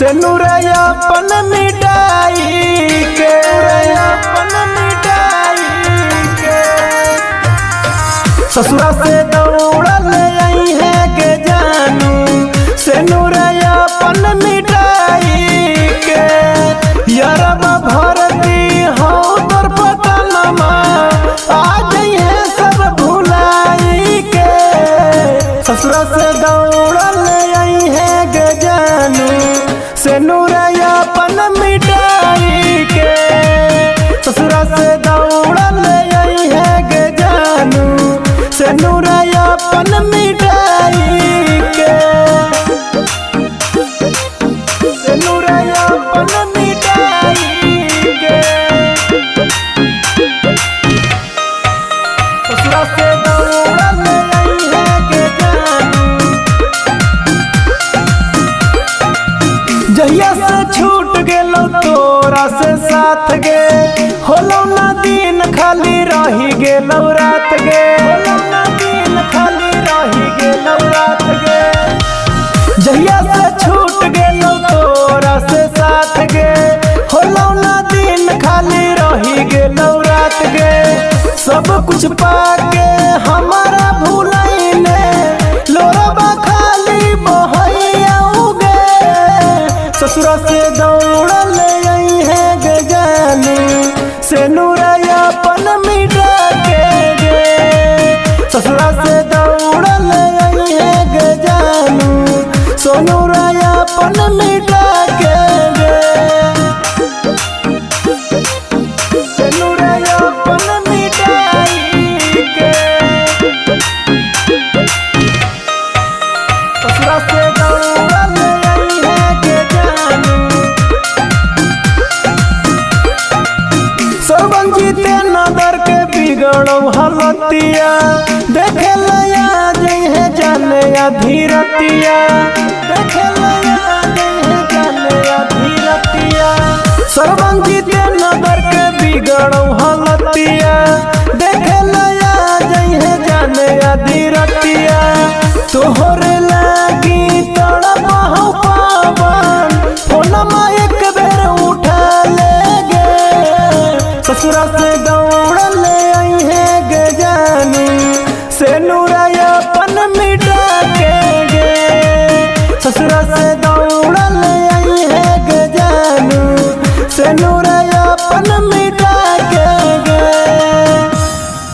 से नूरया अपन मिटाई के, अपन मिटाई के ससुरा से दौड़ल आई है के जानू से नूरया अपन मिटाई के यारबा भरती हो तोर पटनमा आ जाइए सब भुलाई के ससुरा से दौड़ल आई है के जानू से नूरया अपन मिटाई के ससुरा से दौड़ल आई है के जानू से नूरया अपन मिटाई के से नूरया अपन मिटाई के ससुरा से दौड़ल आई है के जानू जहिया से छूट गेलो तोरा से साथ गे होलो ना दिन खाली रही गेलो रात गे होलो ना दिन खाली रही गेलो रात गे जहिया से छूट गेलो तोरा से साथ गे होलो ना दिन खाली रही गेलो रात गे सब कुछ पाके हमारा भूलैने लोरबा खाली बहैया उगे ससुरा से दौड़ल आई है गे जानू से नूरया अपन मिटा के गे ससुरा से दौड़ल आई है गे जानू सो नूरया अपन मिटा के गे से नूरया अपन मिटाई के ससुरा से दौड़ल आई है गे जानू सरवन जीते नदर के बिगड़ो हलतिया देखे लया जई है जाने अधीरतिया देखे लया जई है जाने अधीरतिया सरवन जीते नदर के बिगड़ो हलतिया देखे लया जई है जाने अधीरतिया तोहरे लागी तड़प हो पावन फोनमा एक बेर उठा ले गे ससुरा से